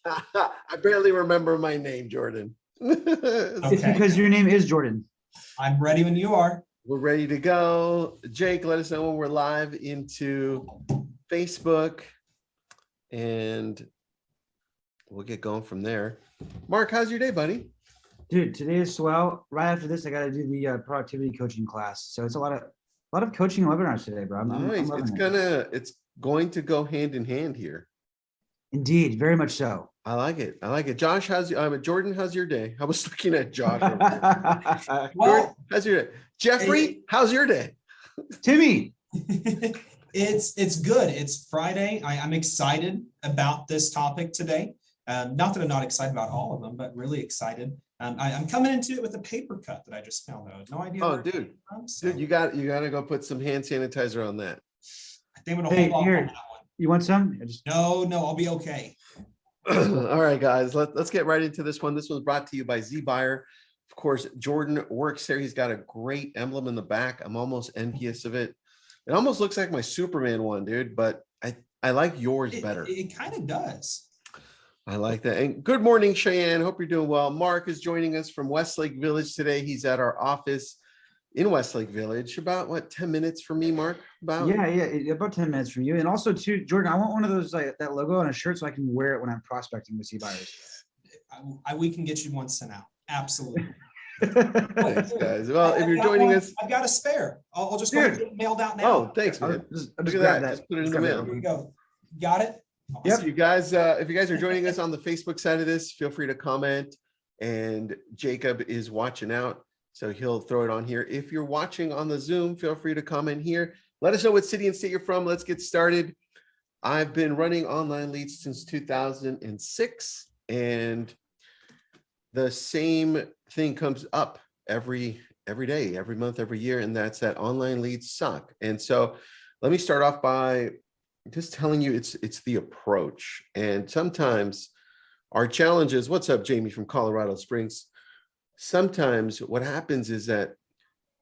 I barely remember my name, Jordan. It's because your name is Jordan. I'm ready when you are. We're ready to go. Jake, let us know when we're live into Facebook, and we'll get going from there. Mark, how's your day, buddy? Dude, today is swell. Right after this, I got to do the productivity coaching class. So it's a lot of coaching webinars today, bro. I'm Nice. loving It's going to go hand in hand here. Indeed, very much so. I like it. Josh, Jordan, how's your day? I was looking at Josh. Well, Jordan, how's your day? Jeffrey, how's your day? Timmy. it's good. It's Friday. I'm excited about this topic today. Not that I'm not excited about all of them, but really excited. I'm coming into it with a paper cut that I just found out. No idea. Oh, dude, you got to go put some hand sanitizer on that. I think I'm gonna hold off on that one. You want some? No, I'll be okay. All right, guys, let's get right into this one. This one's brought to you by zBuyer. Of course, Jordan works there. He's got a great emblem in the back. I'm almost envious of it. It almost looks like my Superman one, dude, but I like yours better. It kind of does. I like that. And good morning, Cheyenne. Hope you're doing well. Mark is joining us from Westlake Village today. He's at our office in Westlake Village. About 10 minutes from me, Mark? About about 10 minutes from you. And also too, Jordan, I want one of those, like that logo on a shirt so I can wear it when I'm prospecting with zBuyers. We can get you one sent out. Absolutely. Thanks, guys. Well, if you're joining us, I've got a spare. I'll just go ahead and get it mailed out now. Oh, thanks, man. Look at that. Just put it in the mail. Here you go. Got it? Yep. If you guys are joining us on the Facebook side of this, feel free to comment. And Jacob is watching out, so he'll throw it on here. If you're watching on the Zoom, feel free to comment here. Let us know what city and state you're from. Let's get started. I've been running online leads since 2006, and the same thing comes up every day, every month, every year, and that's that online leads suck. And so let me start off by just telling you it's the approach. And sometimes our challenges, what's up, Jamie from Colorado Springs? Sometimes what happens is that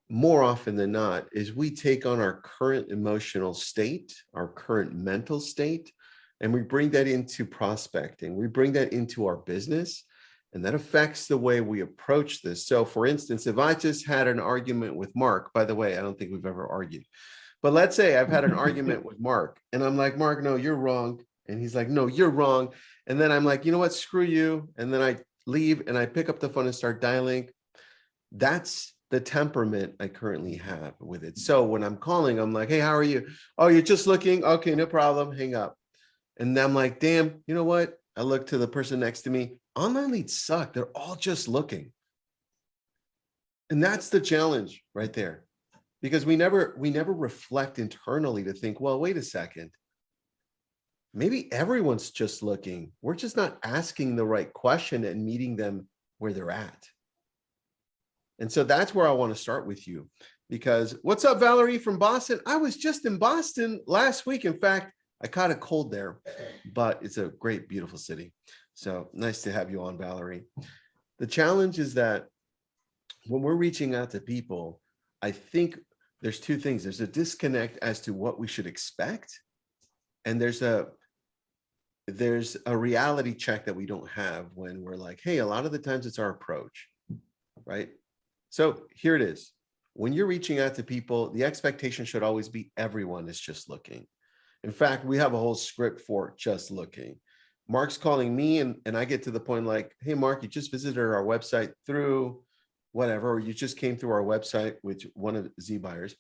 more often than not is we take on our current emotional state, our current mental state, and we bring that into prospecting. We bring that into our business, and that affects the way we approach this. So for instance, if I just had an argument with Mark, by the way, I don't think we've ever argued, but let's say I've had an argument with Mark and I'm like, Mark, no, you're wrong. And he's like, no, you're wrong. And then I'm like, you know what, screw you. And then I leave and I pick up the phone and start dialing. That's the temperament I currently have with it. So when I'm calling, I'm like, hey, how are you? Oh, you're just looking. Okay, no problem. Hang up. And I'm like, damn, you know what? I look to the person next to me. Online leads suck. They're all just looking. And that's the challenge right there. Because we never reflect internally to think, well, wait a second. Maybe everyone's just looking. We're just not asking the right question and meeting them where they're at. And so that's where I want to start with you. Because what's up, Valerie from Boston? I was just in Boston last week. In fact, I caught a cold there, but it's a great, beautiful city. So nice to have you on, Valerie. The challenge is that when we're reaching out to people, I think there's two things. There's a disconnect as to what we should expect. And there's a reality check that we don't have when we're like, hey, a lot of the times it's our approach, right? So here it is. When you're reaching out to people, the expectation should always be everyone is just looking. In fact, we have a whole script for just looking. Mark's calling me and I get to the point like, hey, Mark, you just visited our website through whatever, or you just came through our website with one of zBuyers.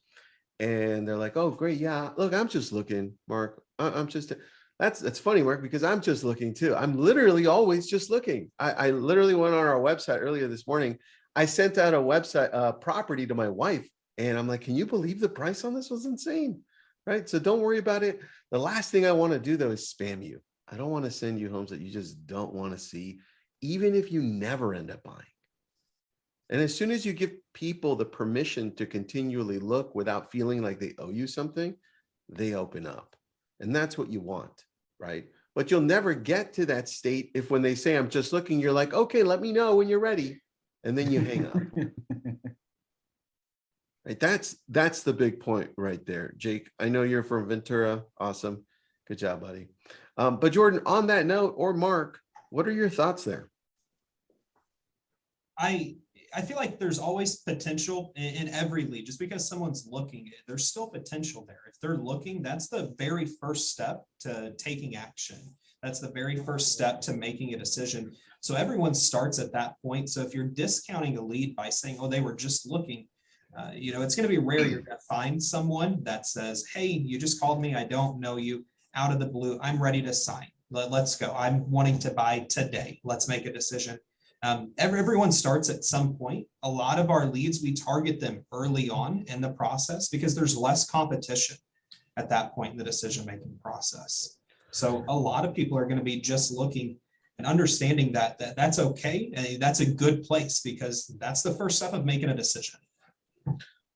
And they're like, oh, great. Yeah, look, I'm just looking, Mark. I'm just, that's funny, Mark, because I'm just looking too. I'm literally always just looking. I literally went on our website earlier this morning. I sent out a website property to my wife and I'm like, can you believe the price on this was insane, right? So don't worry about it. The last thing I want to do though is spam you. I don't want to send you homes that you just don't want to see, even if you never end up buying. And as soon as you give people the permission to continually look without feeling like they owe you something, they open up. And that's what you want, right? But you'll never get to that state if when they say, I'm just looking, you're like, okay, let me know when you're ready. And then you hang up. Right? That's the big point right there. Jake, I know you're from Ventura. Awesome. Good job, buddy. But Jordan, on that note, or Mark, what are your thoughts there? I feel like there's always potential in every lead. Just because someone's looking, there's still potential there. If they're looking, that's the very first step to taking action. That's the very first step to making a decision. So everyone starts at that point. So if you're discounting a lead by saying, oh, they were just looking, it's going to be rare you're going to find someone that says, hey, you just called me. I don't know you, out of the blue. I'm ready to sign. Let's go. I'm wanting to buy today. Let's make a decision. Everyone starts at some point. A lot of our leads, we target them early on in the process because there's less competition at that point in the decision-making process. So a lot of people are going to be just looking and understanding that that's okay. And that's a good place because that's the first step of making a decision.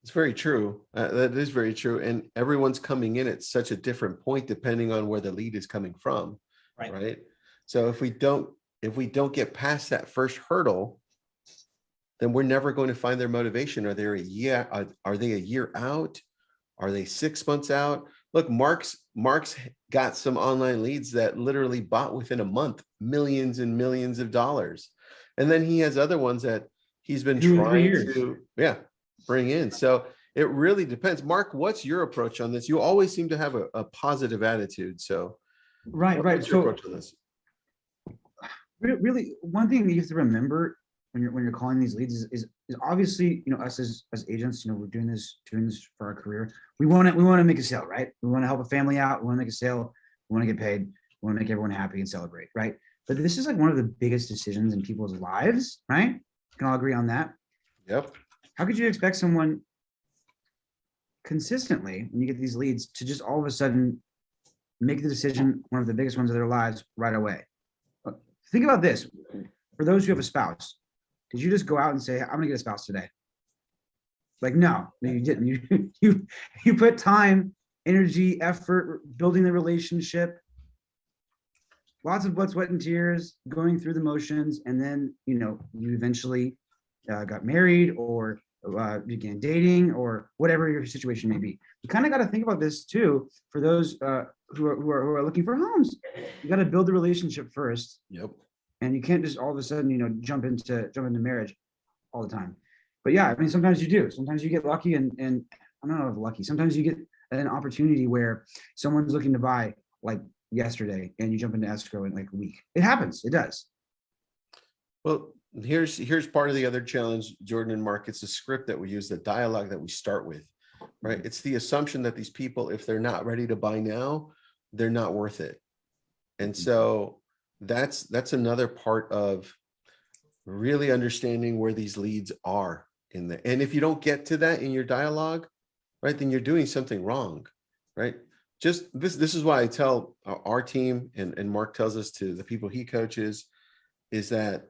It's very true. That is very true. And everyone's coming in at such a different point depending on where the lead is coming from. Right. So if we don't get past that first hurdle, then we're never going to find their motivation. Are they a year out? Are they 6 months out? Look, Mark's got some online leads that literally bought within a month, millions and millions of dollars. And then he has other ones that he's been trying to bring in. So it really depends. Mark, what's your approach on this? You always seem to have a positive attitude. So right. What's your approach on this? Really, one thing that you have to remember when you're calling these leads is obviously, us as agents, we're doing this for our career. We want to make a sale, right? We want to help a family out. We want to make a sale. We want to get paid. We want to make everyone happy and celebrate, right? But this is like one of the biggest decisions in people's lives, right? We can all agree on that. Yep. How could you expect someone consistently, when you get these leads, to just all of a sudden make the decision, one of the biggest ones of their lives, right away? Think about this. For those who have a spouse, did you just go out and say, I'm gonna get a spouse today? Like, no, you didn't. You put time, energy, effort, building the relationship, lots of blood, sweat, and tears, going through the motions, and then you eventually got married or began dating or whatever your situation may be. You kind of got to think about this too for those who are looking for homes. You got to build the relationship first. Yep. And you can't just all of a sudden jump into marriage all the time. But yeah, I mean, sometimes you do. Sometimes you get lucky, and I don't know if lucky. Sometimes you get an opportunity where someone's looking to buy like yesterday, and you jump into escrow in like a week. It happens. It does. Well, here's part of the other challenge, Jordan and Mark. It's the script that we use, the dialogue that we start with, right? It's the assumption that these people, if they're not ready to buy now, they're not worth it. And so that's another part of really understanding where these leads are and if you don't get to that in your dialogue, right, then you're doing something wrong, right? Just this is why I tell our team, and Mark tells us to the people he coaches, is that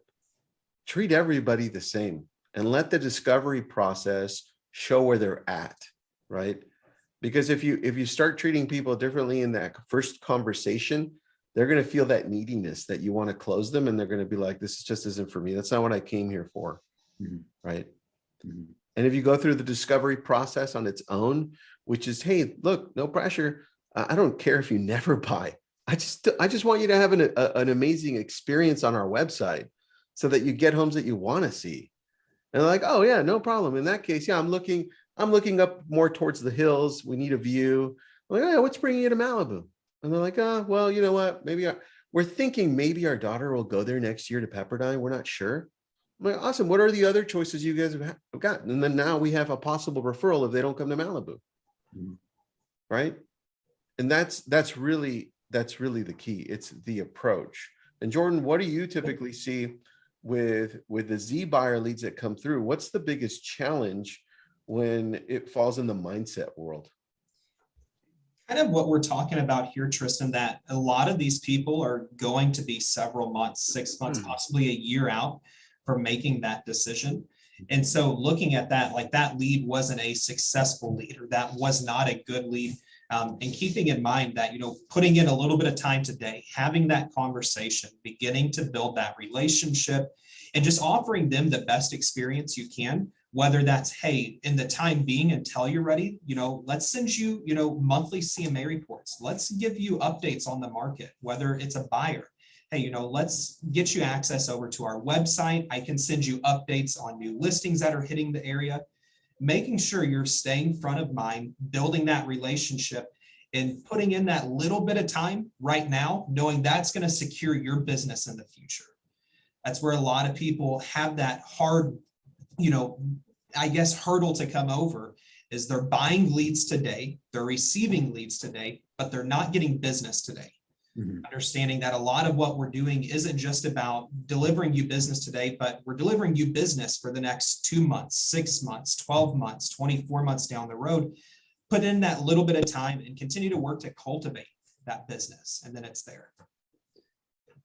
treat everybody the same and let the discovery process show where they're at, right? Because if you start treating people differently in that first conversation, they're going to feel that neediness that you want to close them, and they're going to be like, this just isn't for me. That's not what I came here for, right? And if you go through the discovery process on its own, which is, hey, look, no pressure. I don't care if you never buy. I just want you to have an amazing experience on our website so that you get homes that you want to see. And they're like, oh yeah, no problem. In that case, yeah, I'm looking up more towards the hills. We need a view. I'm like, oh yeah, what's bringing you to Malibu? And they're like, oh, well, you know what? We're thinking maybe our daughter will go there next year to Pepperdine. We're not sure. I'm like, awesome. What are the other choices you guys have gotten? And then now we have a possible referral if they don't come to Malibu, right? And that's really the key. It's the approach. And Jordan, what do you typically see with the zBuyer leads that come through? What's the biggest challenge when it falls in the mindset world? Kind of what we're talking about here, Tristan, that a lot of these people are going to be several months, 6 months, possibly a year out from making that decision. And so looking at that, like that lead wasn't a successful lead, or that was not a good lead. And keeping in mind that, putting in a little bit of time today, having that conversation, beginning to build that relationship, and just offering them the best experience you can whether that's, hey, in the time being until you're ready, let's send you, monthly CMA reports. Let's give you updates on the market, whether it's a buyer. Hey, let's get you access over to our website. I can send you updates on new listings that are hitting the area, making sure you're staying front of mind, building that relationship, and putting in that little bit of time right now, knowing that's going to secure your business in the future. That's where a lot of people have that hard, hurdle to come over, is they're buying leads today, they're receiving leads today, but they're not getting business today. Mm-hmm. Understanding that a lot of what we're doing isn't just about delivering you business today, but we're delivering you business for the next 2 months, 6 months, 12 months, 24 months down the road. Put in that little bit of time and continue to work to cultivate that business, and then it's there.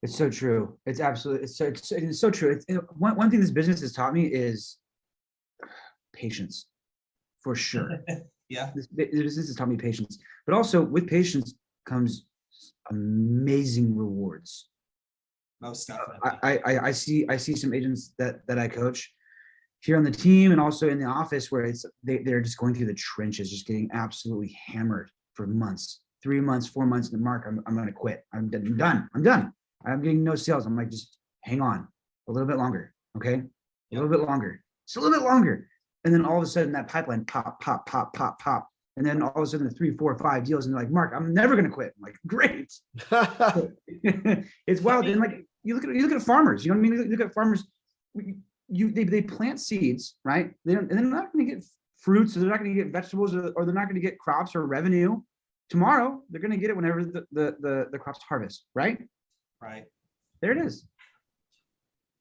It's so true. It's absolutely, it's so true. One thing this business has taught me is patience, for sure. Yeah. This business has taught me patience, but also with patience comes amazing rewards. Most definitely. I see some agents that I coach here on the team and also in the office where they're just going through the trenches, just getting absolutely hammered for months, 3 months, 4 months. And Mark, I'm going to quit. I'm done. I'm getting no sales. I'm like, just hang on a little bit longer. Okay. A little bit longer. Just a little bit longer. And then all of a sudden that pipeline pop. And then all of a sudden the 3, 4, 5 deals. And they're like, Mark, I'm never going to quit. I'm like, great. It's wild. And like, you look at farmers, you know what I mean? You look at farmers, they plant seeds, right? And they're not going to get fruits, or they're not going to get vegetables, or they're not going to get crops or revenue tomorrow. They're going to get it whenever the crops harvest, right? Right. There it is.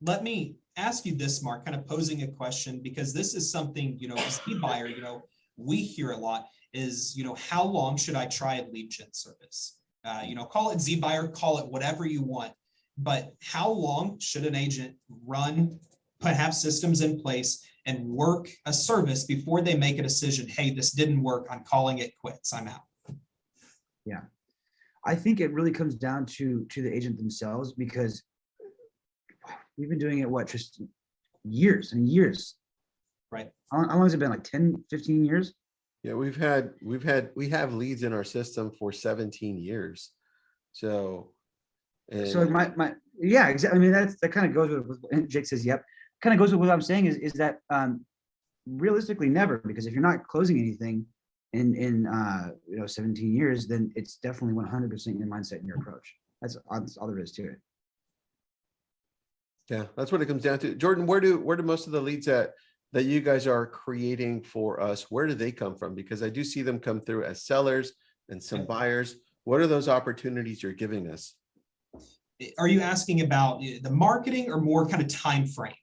Let me ask you this, Mark, kind of posing a question, because this is something, as zBuyer, we hear a lot is, how long should I try a lead gen service? Call it zBuyer, call it whatever you want, but how long should an agent run, have systems in place and work a service before they make a decision? Hey, this didn't work. I'm calling it quits. I'm out. Yeah. I think it really comes down to the agent themselves, because we've been doing it, just years and years. Right. How long has it been? Like 10, 15 years? Yeah, we have leads in our system for 17 years. So yeah, exactly. I mean, that kind of goes with Jake says, yep. Kind of goes with what I'm saying is that realistically never, because if you're not closing anything in 17 years, then it's definitely 100% your mindset and your approach. That's all there is to it. Yeah, that's what it comes down to. Jordan, where do most of the leads that you guys are creating for us, where do they come from? Because I do see them come through as sellers and some buyers. What are those opportunities you're giving us? Are you asking about the marketing or more kind of time frame?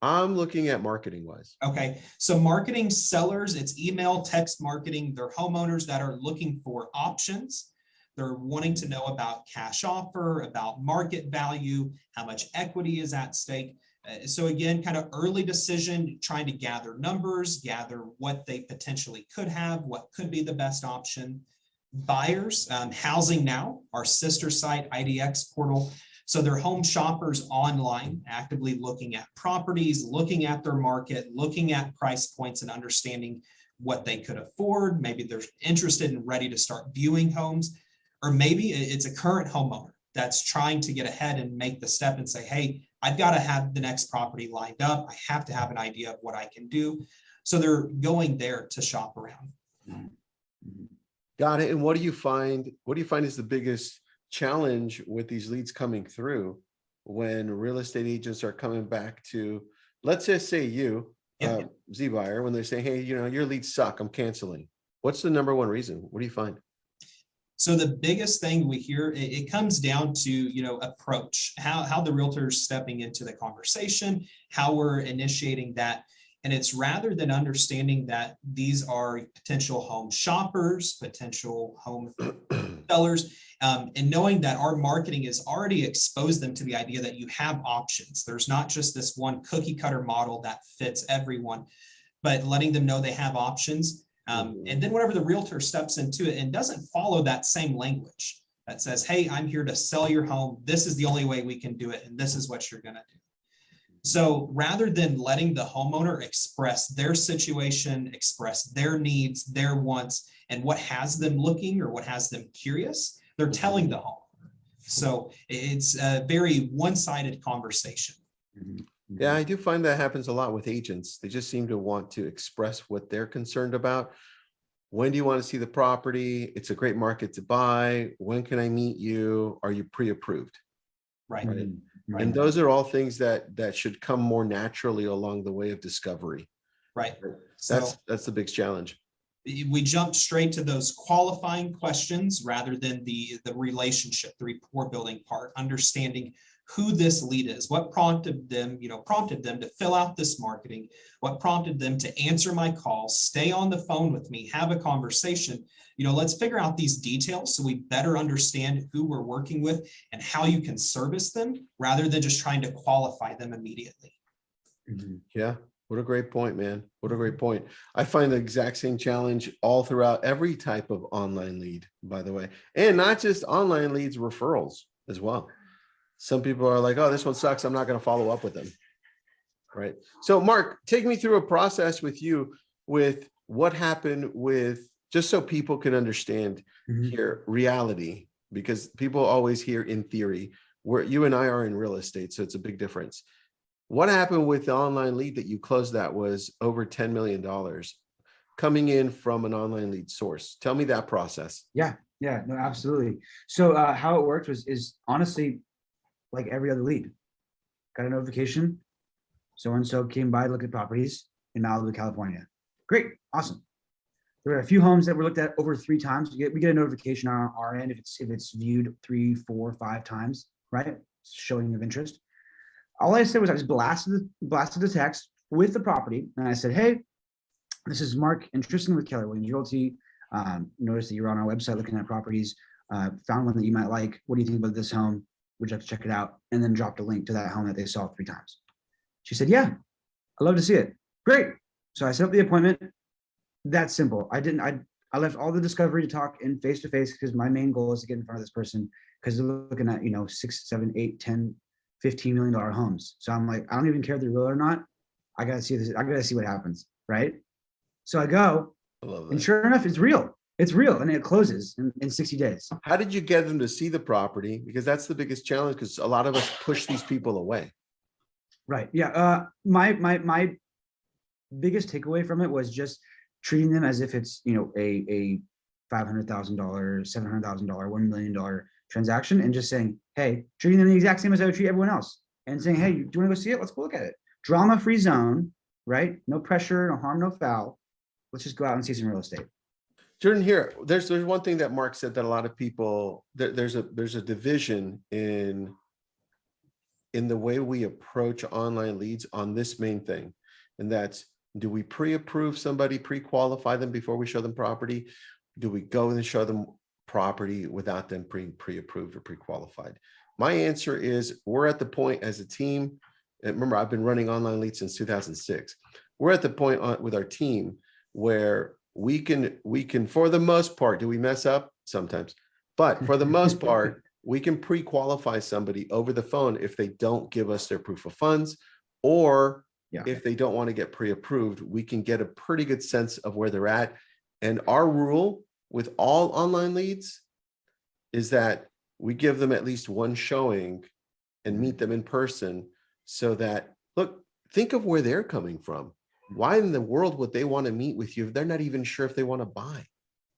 I'm looking at marketing wise. Okay. So marketing sellers, it's email, text marketing. They're homeowners that are looking for options. They're wanting to know about cash offer, about market value, how much equity is at stake. So again, kind of early decision, trying to gather numbers, gather what they potentially could have, what could be the best option. Buyers, Housing Now, our sister site, IDX portal. So they're home shoppers online, actively looking at properties, looking at their market, looking at price points and understanding what they could afford. Maybe they're interested and ready to start viewing homes, or maybe it's a current homeowner that's trying to get ahead and make the step and say, hey, I've got to have the next property lined up. I have to have an idea of what I can do. So they're going there to shop around. Got it. And what do you find is the biggest challenge with these leads coming through when real estate agents are coming back to, let's just say zBuyer, when they're saying, hey, your leads suck, I'm canceling. What's the number one reason? What do you find? So the biggest thing we hear, it comes down to, approach, how the realtor's stepping into the conversation, how we're initiating that. And it's rather than understanding that these are potential home shoppers, potential home sellers, and knowing that our marketing has already exposed them to the idea that you have options. There's not just this one cookie cutter model that fits everyone, but letting them know they have options. And then whenever the realtor steps into it and doesn't follow that same language that says, hey, I'm here to sell your home. This is the only way we can do it. And this is what you're going to do. So rather than letting the homeowner express their situation, express their needs, their wants, and what has them looking or what has them curious, they're telling the homeowner. So it's a very one-sided conversation. Yeah, I do find that happens a lot with agents. They just seem to want to express what they're concerned about. When do you want to see the property? It's a great market to buy. When can I meet you? Are you pre-approved? Right. Right. Mhm. And those are all things that should come more naturally along the way of discovery. Right. That's So the big challenge. we jumped straight to those qualifying questions rather than the relationship, the rapport building part, understanding who this lead is, what prompted them to fill out this marketing, what prompted them to answer my call, stay on the phone with me, have a conversation. Let's figure out these details so we better understand who we're working with and how you can service them rather than just trying to qualify them immediately. Mhm. Yeah. What a great point, man. What a great point. I find the exact same challenge all throughout every type of online lead, by the way, and not just online leads, referrals as well. Some people are like, oh, this one sucks, I'm not going to follow up with them. Right. So Mark, take me through a process with you with what happened with, just so people can understand Mhm. here reality, because people always hear in theory, where you and I are in real estate. So it's a big difference. What happened with the online lead that you closed that was over $10 million coming in from an online lead source? Tell me that process. Yeah, no, absolutely. So how it worked is honestly like every other lead. Got a notification. So-and-so came by to look at properties in Malibu, California. Great, awesome. There were a few homes that were looked at over 3 times. We get a notification on our end if it's viewed 3, 4, 5 times, right? Showing of interest. All I said was I just blasted the text with the property, and I said, "Hey, this is Mark and Tristan with Keller Williams Realty. Noticed that you're on our website looking at properties. Found one that you might like. What do you think about this home? Would you like to check it out?" And then dropped a link to that home that they saw 3 times. She said, "Yeah, I'd love to see it." Great. So I set up the appointment. That's simple. I left all the discovery to talk in face to face because my main goal is to get in front of this person because they're looking at 6, 7, 8, 10, $15 million homes. So I'm like, I don't even care if they're real or not. I gotta see this. I gotta see what happens, right? So I go, I love and that. sure enough, it's real. It's real, and it closes in 60 days. How did you get them to see the property? Because that's the biggest challenge, because a lot of us push these people away. Right. Yeah. My biggest takeaway from it was just treating them as if it's a $500,000, $700,000, $1 million transaction, and just saying, hey, treating them the exact same as I would treat everyone else, and saying, hey, do you want to go see it? Let's go look at it. Drama-free zone, right? No pressure, no harm, no foul. Let's just go out and see some real estate. Jordan, here, there's one thing that Mark said that a lot of people, there's a division in the way we approach online leads on this main thing. And that's, do we pre-approve somebody, pre-qualify them before we show them property? Do we go and show them property without them pre-approved or pre-qualified? My answer is, we're at the point as a team, and remember, I've been running online leads since 2006. We're at the point with our team where we can, for the most part, do we mess up? Sometimes, but for the most part, we can pre-qualify somebody over the phone if they don't give us their proof of funds, or if they don't want to get pre-approved, we can get a pretty good sense of where they're at. And our rule with all online leads is that we give them at least one showing and meet them in person, so that, look, think of where they're coming from. Why in the world would they want to meet with you if they're not even sure if they want to buy?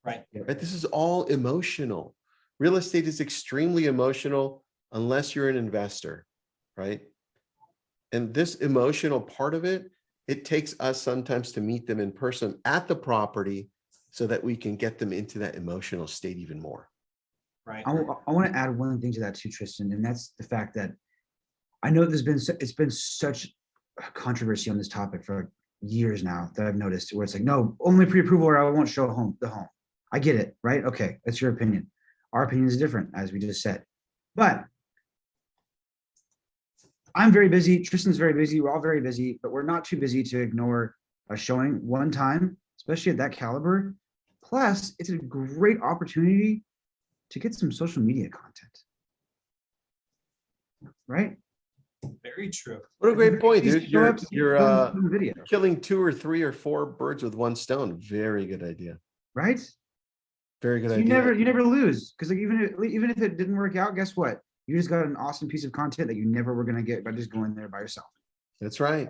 Right. Right. This is all emotional. Real estate is extremely emotional unless you're an investor, right? And this emotional part of it, it takes us sometimes to meet them in person at the property so that we can get them into that emotional state even more. Right. I want to add one thing to that too, Tristan, and that's the fact that I know it's been such a controversy on this topic for years now that I've noticed, where it's like, no, only pre-approval or I won't show the home. I get it, right? Okay, that's your opinion. Our opinion is different, as we just said. But I'm very busy. Tristan's very busy. We're all very busy, but we're not too busy to ignore a showing one time, especially at that caliber. Plus, it's a great opportunity to get some social media content, right? Very true. What a great point, Just dude. show up, You're film the video, killing 2 or 3 or 4 birds with one stone. Very good idea. right? Very good So idea. you never lose, because like even if it didn't work out, guess what? You just got an awesome piece of content that you never were gonna get by just going there by yourself. That's right.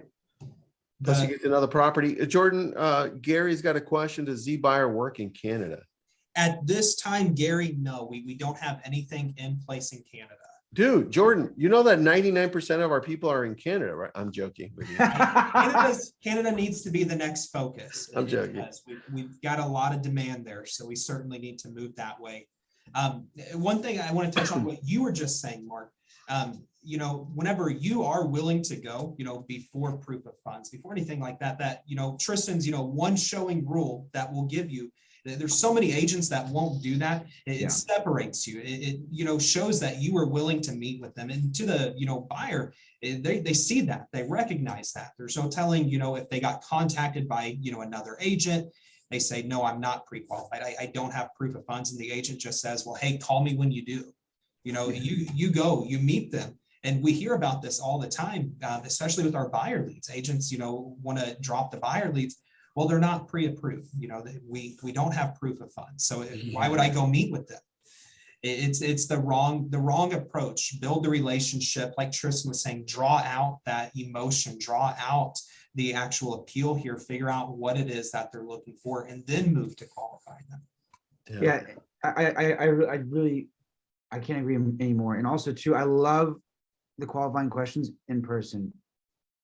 Plus you The- get to know the property. Jordan, Gary's got a question. Does zBuyer work in Canada? At this time, Gary, no, we don't have anything in place in Canada. Dude, Jordan, you know that 99% of our people are in Canada, right? I'm joking with you. Canada needs to be the next focus. I'm joking. Because we've got a lot of demand there, so we certainly need to move that way. One thing I want to touch on what you were just saying, Mark. You know, whenever you are willing to go, you know, before proof of funds, before anything like that, you know, Tristan's, you know, one showing rule that will give you. There's so many agents that won't do that. It separates you. It you know, shows that you are willing to meet with them. And to the, you know, buyer, they see that, they recognize that. There's no telling, you know, if they got contacted by, you know, another agent, they say, no, I'm not pre-qualified. I don't have proof of funds. And the agent just says, well, hey, call me when you do. You know, you go, you meet them. And we hear about this all the time, especially with our buyer leads. Agents, you know, want to drop the buyer leads. Well, they're not pre-approved. You know, we don't have proof of funds. So why would I go meet with them? It's the wrong approach. Build the relationship, like Tristan was saying. Draw out that emotion. Draw out the actual appeal here. Figure out what it is that they're looking for, and then move to qualifying them. Yeah, I really can't agree anymore. And also too, I love the qualifying questions in person,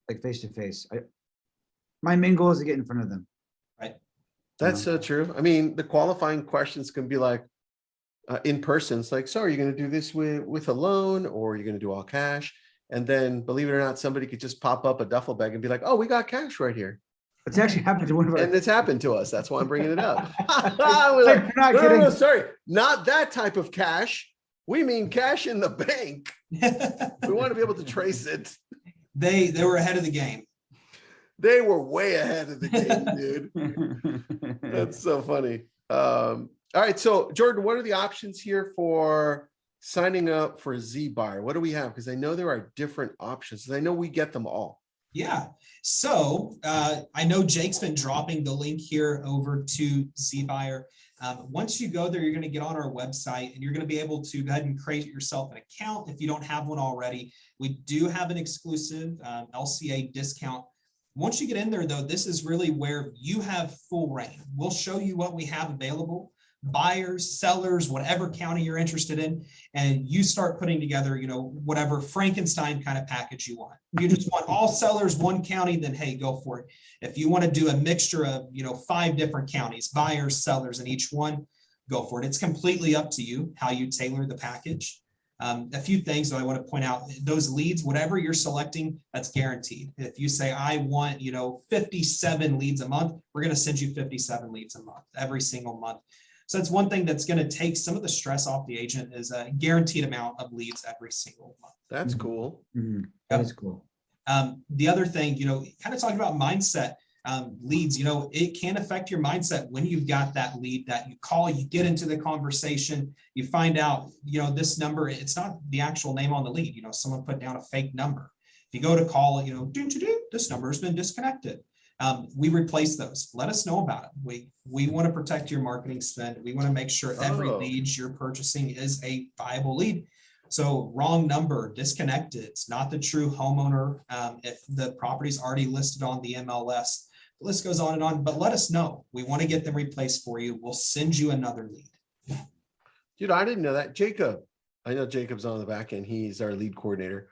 like face to face. My main goal is to get in front of them. Right. That's so true. I mean, the qualifying questions can be like in person. It's like, so are you going to do this with a loan, or are you going to do all cash? And then, believe it or not, somebody could just pop up a duffel bag and be like, oh, we got cash right here. It's actually happened to one of our. And it's happened to us. That's why I'm bringing it up. We're Like, not no, kidding. no, sorry, not that type of cash. We mean cash in the bank. We want to be able to trace it. They were ahead of the game. They were way ahead of the game, dude. That's so funny. All right, so Jordan, what are the options here for signing up for zBuyer? What do we have? Because I know there are different options. I know we get them all. Yeah. So I know Jake's been dropping the link here over to zBuyer. Once you go there, you're going to get on our website and you're going to be able to go ahead and create yourself an account if you don't have one already. We do have an exclusive LCA discount. Once you get in there, though, this is really where you have full reign. We'll show you what we have available. Buyers, sellers, whatever county you're interested in, and you start putting together, you know, whatever Frankenstein kind of package you want. If you just want all sellers, one county, then hey, go for it. If you want to do a mixture of, you know, 5 different counties, buyers, sellers, in each one, go for it. It's completely up to you how you tailor the package. A few things that I want to point out: those leads, whatever you're selecting, that's guaranteed. If you say, I want, you know, 57 leads a month, we're going to send you 57 leads a month, every single month. So that's one thing that's going to take some of the stress off the agent, is a guaranteed amount of leads every single month. That's cool. That is cool. The other thing, you know, kind of talking about mindset, leads, you know, it can affect your mindset when you've got that lead that you call, you get into the conversation, you find out, you know, this number, it's not the actual name on the lead. You know, someone put down a fake number. If you go to call, you know, this number has been disconnected. We replace those. Let us know about it. We want to protect your marketing spend. We want to make sure every lead you're purchasing is a viable lead. So wrong number, disconnected, it's not the true homeowner. If the property's already listed on the MLS, the list goes on and on, but let us know. We want to get them replaced for you. We'll send you another lead. Dude, I didn't know that. Jacob, I know Jacob's on the back end. He's our lead coordinator.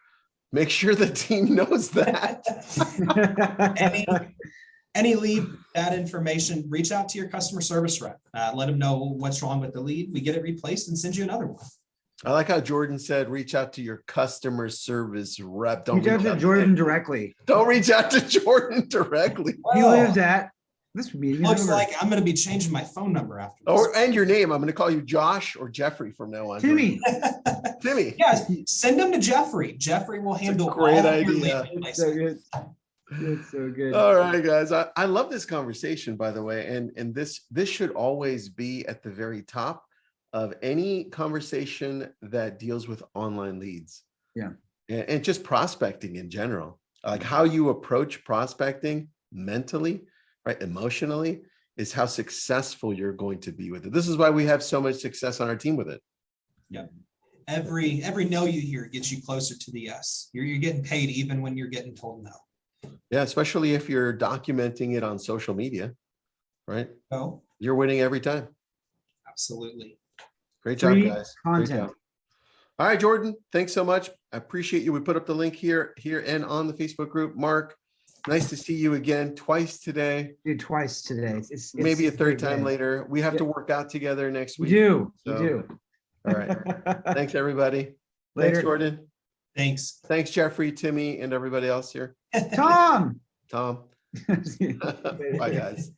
Make sure the team knows that. Any lead, that information, reach out to your customer service rep. Let them know what's wrong with the lead. We get it replaced and send you another one. I like how Jordan said, reach out to your customer service rep. Don't reach out to Jordan directly. Don't reach out to Jordan directly. He lives at this meeting. Looks like I'm going to be changing my phone number after this. And your name. I'm going to call you Josh or Jeffrey from now on. Timmy. Timmy. Yes, send them to Jeffrey. Jeffrey will handle great all idea. of your lead It's so replacement. good. It's so good. All right, guys. I love this conversation, by the way. And this should always be at the very top of any conversation that deals with online leads. Yeah. And just prospecting in general, like how you approach prospecting mentally, right, emotionally, is how successful you're going to be with it. This is why we have so much success on our team with it. Yeah. Every no you hear gets you closer to the yes. You're getting paid even when you're getting told no. Yeah, especially if you're documenting it on social media, right? Oh, You're winning every time. absolutely. Great job, Free guys. Great content. job. All right, Jordan, thanks so much. I appreciate you. We put up the link here and on the Facebook group. Mark, nice to see you again twice today. Do twice today. It's Maybe a it's third great time day. later. We have to Yeah. work out together next You week. do. You So, do. all right. Thanks, everybody. Later. Thanks, Jordan. Thanks. Thanks, Jeffrey, Timmy, and everybody else here. Tom. Tom. Bye, guys.